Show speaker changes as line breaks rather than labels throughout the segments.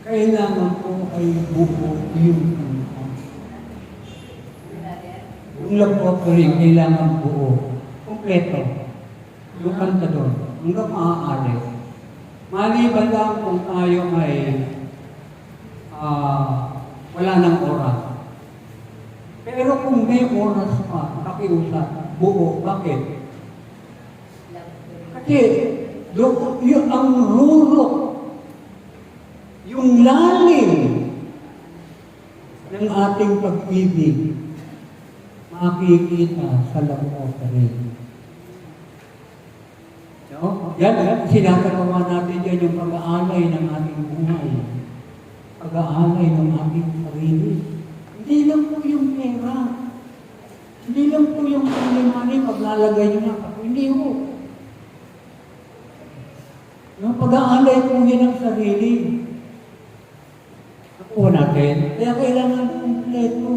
kailangan po ay buo yung kanta. Yung love offering, kailangan buo. Kompleto. Yung kanta doon. Hanggang maaari. Maliban lang kung tayo ay wala ng oras. Pero kung may oras pa, pakiusap, buo. Bakit? Kasi yung ang rurok, yung lalim ng ating pag-ibig, makikita sa love offering. No? Yan, sinasagawa natin yan yung pag-aalay ng ating buhay. Pag-aalay ng ating sarili. Hindi lang po yung pera. Hindi lang po yung money paglalagay nyo na. Hindi po. Yung pag-aalay po yan ng sarili. Nakuha natin. Kaya kailangan kompleto.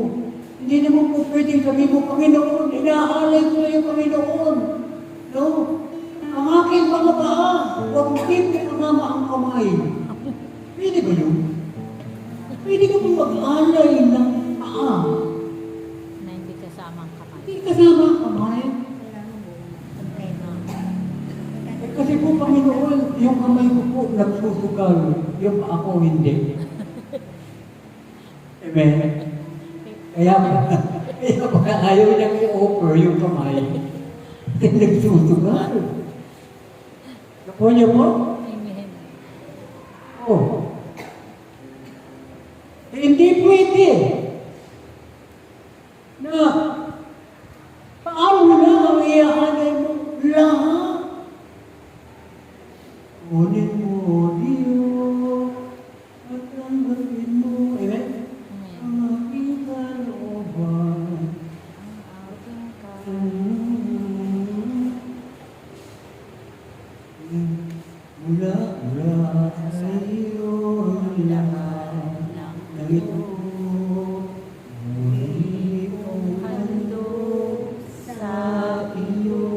Hindi naman po pwedeng sabihin mo, Panginoon, inaalay ko na yung Panginoon. No? Ang aking mga paa, huwag hindi pangama ang kamay. Pwede ba yun? Pwede ka pong mag-alay ng paa.
Na hindi kasama ang kamay.
Hindi kasama ang kamay. Kasi po, Panginoon, yung kamay ko po nagsusugal, yung paa ko hindi. Amen? Kaya ayaw niyang i-offer yung kamay. Kasi nagsusugal. Nakuha niyo po?
Amen.
Oh. Hindi pwede na paano na ang iaalay mo lahat? Kunin mo, Diyos, at tanggapin mo. Amen? Ang aking kalooban. Mula sa iyo ang lahat ng ito. Muli kong handog sa iyo.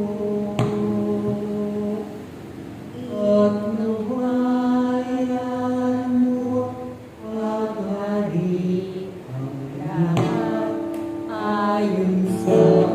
At nawayan mo paghari ang lahat ayon sa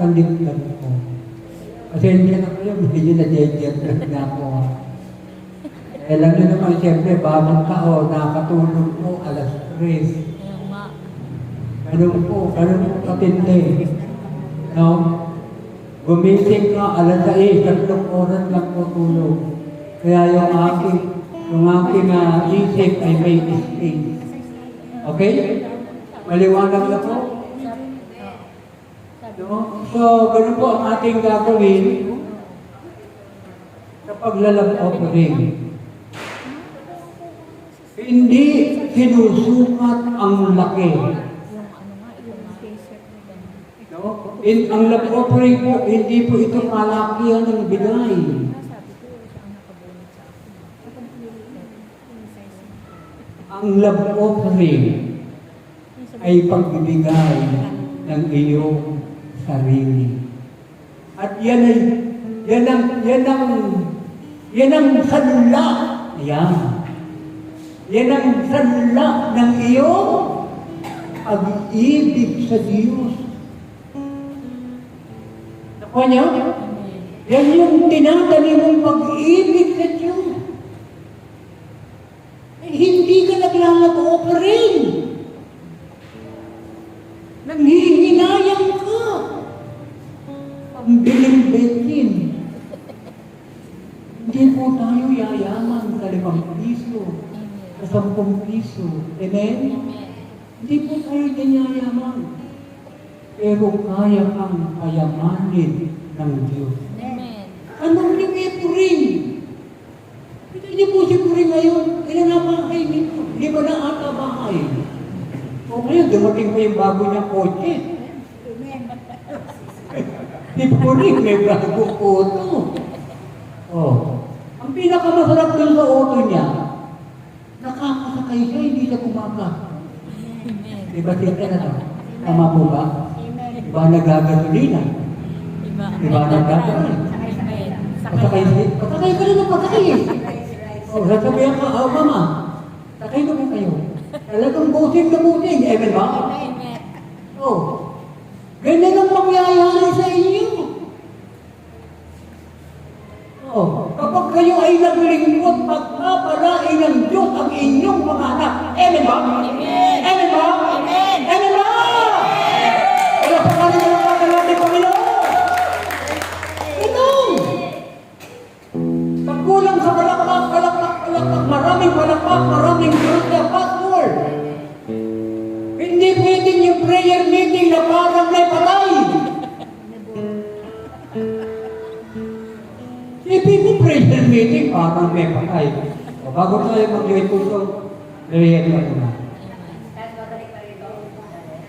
tatalikdan ko. Pasensya na kayo, medyo na-dead na ako. Alam nyo naman, siyempre, bagong tao, nakatulog po, alas 3. Ganun po katindi. No? Gumising ka, alas 6, 3 oras lang po tulog. Kaya yung aking isip ay may space. Okay? Maliwanag na po? No? So, ganun po ang ating gagawin sa paglalab offering. Hindi sinusukat ang laki. No? Ang love offering po, hindi po ito kalakihan ng binay. Ang love offering ay pagbibigay ng iyong sarili. At yan ang sanla. Yan ang sanla ng iyong pag-ibig sa Diyos. Nakuha niyo? Yan yung tinatali mong pag-ibig sa Diyos. Hindi ka naglalab-offering. Nanghihinayang ka. Ang biling-betin. Hindi po tayo yayaman sa 5 piso, sa 10 piso. Amen? Hindi po tayo yayaman. pero kaya kang payamanin ng Diyos.
Amen.
Anong hindi puring? Hindi po si puring ngayon. Kailan na bahay nito? Hindi ba na ata bahay? O ngayon, dumating pa yung bago niyang kotse. Si puring, may bagong auto. Oh. Ang pinakamasarap dun sa auto niya, nakakasakay siya, hindi siya kumaka.
Amen.
Diba siya na to? Tama po ba? Diba nagagasolina?
Iba.
Diba nagagasolina?
Amen.
Pasakay ka rin ng pasakay eh. O, sasabihan ka, mama, sakay kami kayo. Talagang buting na buting. Amen ba?
Amen.
O, ganyan ang mangyayari sa inyo. O, kapag kayo ay naglingkod, pagpapalain ng Diyos ang inyong mga anak. Amen ba?
Amen.
Amen ba?
Amen.
Amen ba? Kaya sa kanila ng mga natin, Panginoon. Ito. Pagkulang sa palakpak, maraming palakpak, maraming grudya, password. Hindi pwedeng yung prayer meeting na parang may patay. Sipin mo prayer meeting, parang may patay. O, bago tayo mag-join po ito, prayer na ito na.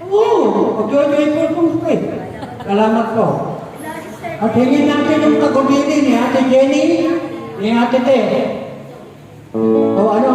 Oo, mag-join po ito straight. Salamat po. At hingin natin yung kagumili ni Ate Jenny, ni Ate Te. O ano